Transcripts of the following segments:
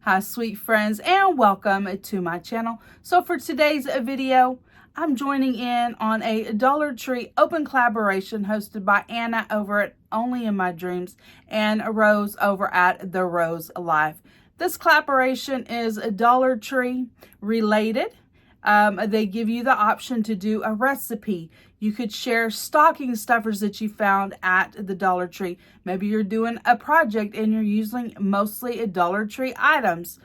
Hi sweet friends, and welcome to my channel. So for today's video, I'm joining in on a Dollar Tree open collaboration hosted by Anna over at Only in My Dreams and Rose over at The Rose Life. This collaboration is a Dollar Tree related. They give you the option to do a recipe. You could share stocking stuffers that you found at the Dollar Tree. Maybe you're doing a project and you're using mostly Dollar Tree items.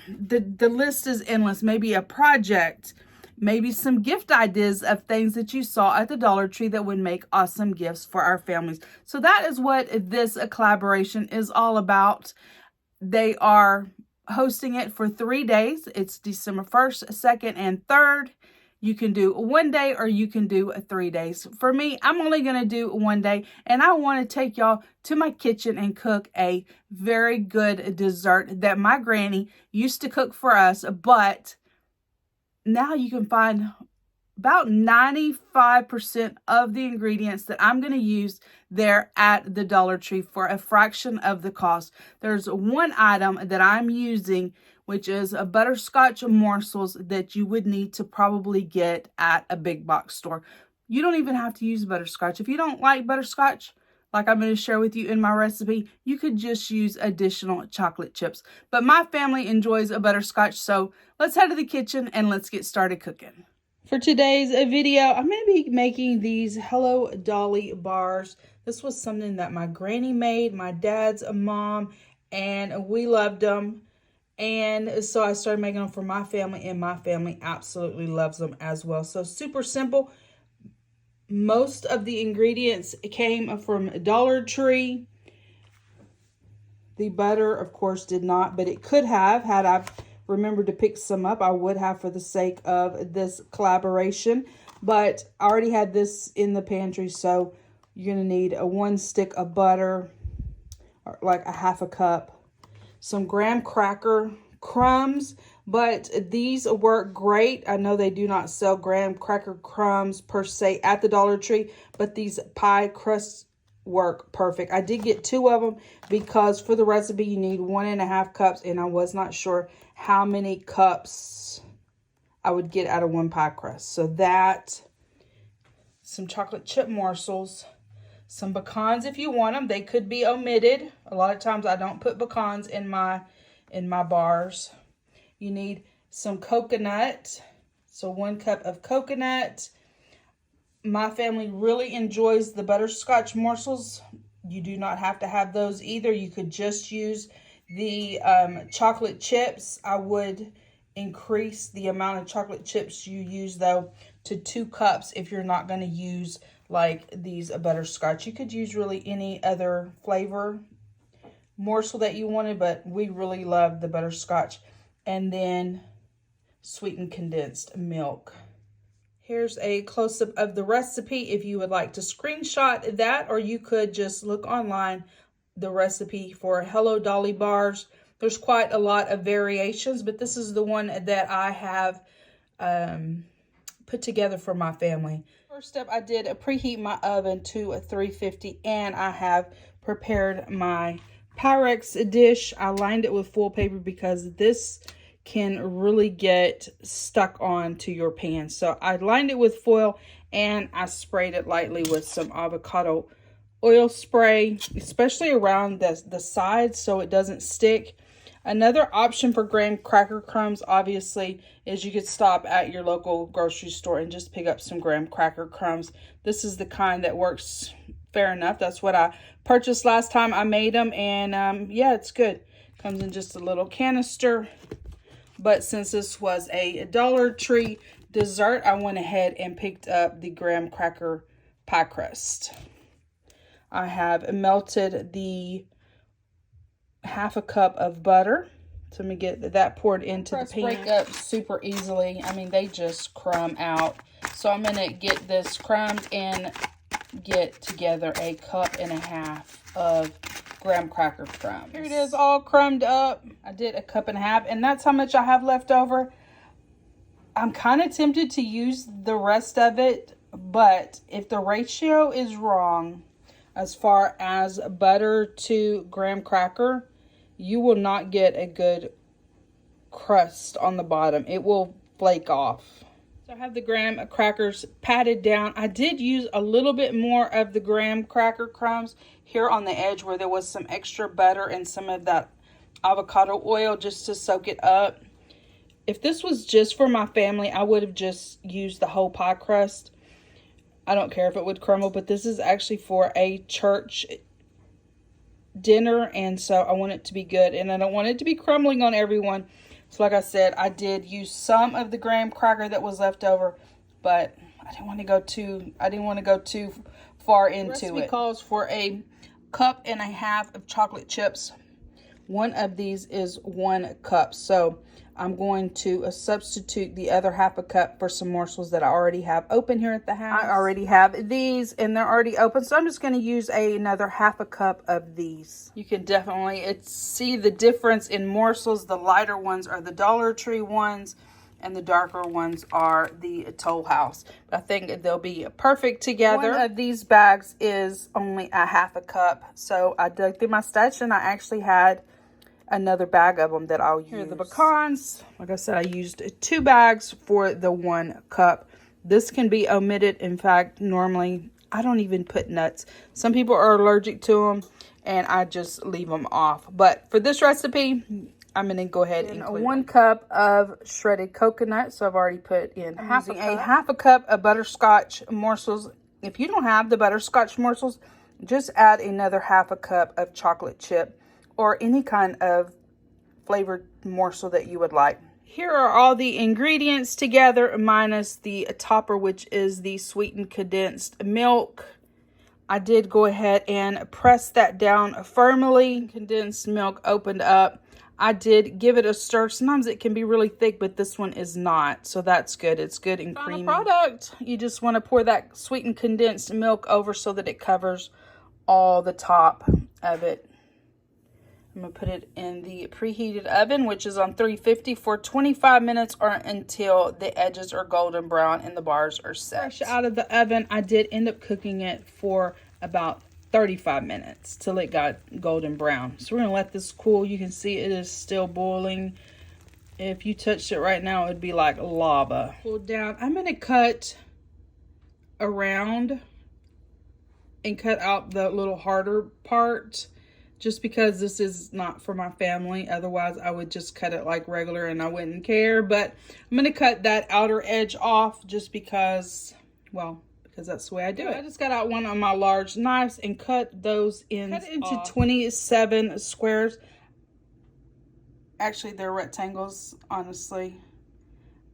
The list is endless. Maybe a project, maybe some gift ideas of things that you saw at the Dollar Tree that would make awesome gifts for our families. So that is what this collaboration is all about. They are hosting it for 3 days. It's December 1st, 2nd, and 3rd. You can do 1 day or you can do 3 days. For me, I'm only going to do 1 day, and I want to take y'all to my kitchen and cook a very good dessert that my granny used to cook for us, but now you can find about 95% of the ingredients that I'm going to use there at the Dollar Tree for a fraction of the cost. There's one item that I'm using, which is a butterscotch morsels that you would need to probably get at a big box store. You don't even have to use butterscotch. If you don't like butterscotch, like I'm going to share with you in my recipe, you could just use additional chocolate chips. But my family enjoys a butterscotch, so let's head to the kitchen and let's get started cooking. For today's video, I'm going to be making these Hello Dolly bars. This was something that my granny made, my dad's mom, and we loved them. And so I started making them for my family, and my family absolutely loves them as well. So super simple. Most of the ingredients came from Dollar Tree. The butter, of course, did not, but it could have had I remember to pick some up. I would have for the sake of this collaboration, but I already had this in the pantry, so you're going to need a 1 stick of butter, or like a half a cup, some graham cracker crumbs, but these work great. I know they do not sell graham cracker crumbs per se at the Dollar Tree, but these pie crusts work perfect. I did get 2 of them because for the recipe you need 1.5 cups, and I was not sure how many cups I would get out of 1 pie crust. So that, some chocolate chip morsels, some pecans if you want them. They could be omitted. A lot of times I don't put pecans in my bars. You need some coconut. So 1 cup of coconut. My family really enjoys the butterscotch morsels. You do not have to have those either. You could just use the chocolate chips. I would increase the amount of chocolate chips you use, though, to 2 cups if you're not going to use like these butterscotch. You could use really any other flavor morsel that you wanted, but we really love the butterscotch. And then sweetened condensed milk. Here's a close-up of the recipe if you would like to screenshot that, or you could just look online the recipe for Hello Dolly bars. There's quite a lot of variations, but this is the one that I have put together for my family. First step, I did preheat my oven to 350, and I have prepared my Pyrex dish. I lined it with foil paper because this can really get stuck on to your pan. So I lined it with foil, and I sprayed it lightly with some avocado oil spray, especially around the sides so it doesn't stick. Another option for graham cracker crumbs, obviously, is you could stop at your local grocery store and just pick up some graham cracker crumbs. This is the kind that works fair enough. That's what I purchased last time I made them, and yeah, it's good. Comes in just a little canister. But since this was a Dollar Tree dessert, I went ahead and picked up the graham cracker pie crust. I have melted the half a cup of butter. So let me get that poured into the pan. Break up super easily. I mean, they just crumb out. So I'm going to get this crumbed and get together a 1.5 cups of graham cracker crumbs. Here it is, all crumbed up. I did 1.5 cups, and that's how much I have left over. I'm kind of tempted to use the rest of it, but if the ratio is wrong as far as butter to graham cracker, you will not get a good crust on the bottom. It will flake off. So I have the graham crackers patted down. I did use a little bit more of the graham cracker crumbs here on the edge where there was some extra butter and some of that avocado oil just to soak it up. If this was just for my family, I would have just used the whole pie crust. I don't care if it would crumble, but this is actually for a church dinner, and so I want it to be good, and I don't want it to be crumbling on everyone. So like I said, I did use some of the graham cracker that was left over, but I didn't want to go too far into it. The recipe calls for a 1.5 cups of chocolate chips. One of these is 1 cup. So I'm going to substitute the other 1/2 cup for some morsels that I already have open here at the house. I already have these and they're already open. So I'm just going to use another 1/2 cup of these. You can definitely see the difference in morsels. The lighter ones are the Dollar Tree ones and the darker ones are the Toll House. I think they'll be perfect together. One of these bags is only a 1/2 cup. So I dug through my stash and I actually had another bag of them that I'll use. Here are the pecans. Like I said, I used 2 bags for the 1 cup. This can be omitted. In fact, normally I don't even put nuts. Some people are allergic to them and I just leave them off. But for this recipe, I'm going to go ahead and include 1 cup of shredded coconut. So I've already put in a 1/2 cup of butterscotch morsels. If you don't have the butterscotch morsels, just add another 1/2 cup of chocolate chip or any kind of flavored morsel that you would like. Here are all the ingredients together minus the topper, which is the sweetened condensed milk. I did go ahead and press that down firmly. Condensed milk opened up. I did give it a stir. Sometimes it can be really thick, but this one is not. So that's good. It's good and creamy. Final product. You just want to pour that sweetened condensed milk over so that it covers all the top of it. I'm going to put it in the preheated oven, which is on 350 for 25 minutes or until the edges are golden brown and the bars are set. Fresh out of the oven, I did end up cooking it for about 35 minutes till it got golden brown. So we're going to let this cool. You can see it is still boiling. If you touched it right now, it would be like lava. Cool down. I'm going to cut around and cut out the little harder part, just because this is not for my family. Otherwise, I would just cut it like regular and I wouldn't care. But I'm going to cut that outer edge off just because, well, because that's the way I do it. I just got out one of my large knives and cut those ends off. Cut it into 27 squares. Actually, they're rectangles, honestly.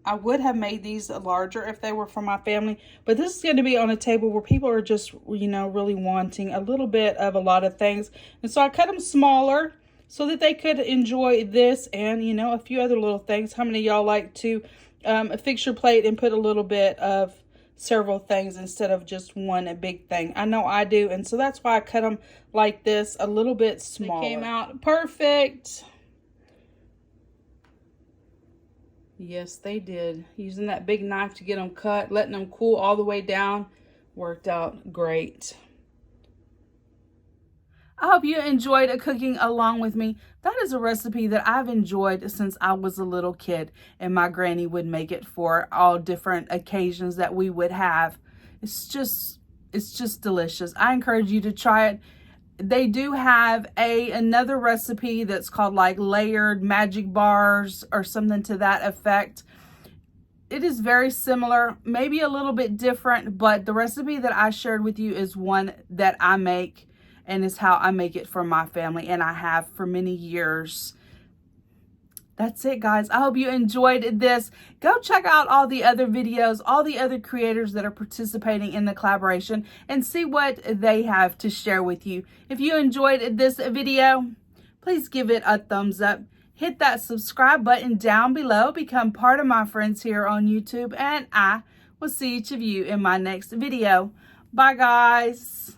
I would have made these larger if they were for my family, but this is going to be on a table where people are just, you know, really wanting a little bit of a lot of things. And so I cut them smaller so that they could enjoy this and, you know, a few other little things. How many of y'all like to fix your plate and put a little bit of several things instead of just one big thing? I know I do. And so that's why I cut them like this, a little bit smaller. They came out perfect. Yes, they did. Using that big knife to get them cut, letting them cool all the way down, worked out great. I hope you enjoyed cooking along with me. That is a recipe that I've enjoyed since I was a little kid, and my granny would make it for all different occasions that we would have. It's just delicious. I encourage you to try it. They do have another recipe that's called like layered magic bars or something to that effect. It is very similar, maybe a little bit different, but the recipe that I shared with you is one that I make and is how I make it for my family, and I have for many years. That's it, guys. I hope you enjoyed this. Go check out all the other videos, all the other creators that are participating in the collaboration, and see what they have to share with you. If you enjoyed this video, please give it a thumbs up. Hit that subscribe button down below. Become part of my friends here on YouTube, and I will see each of you in my next video. Bye, guys.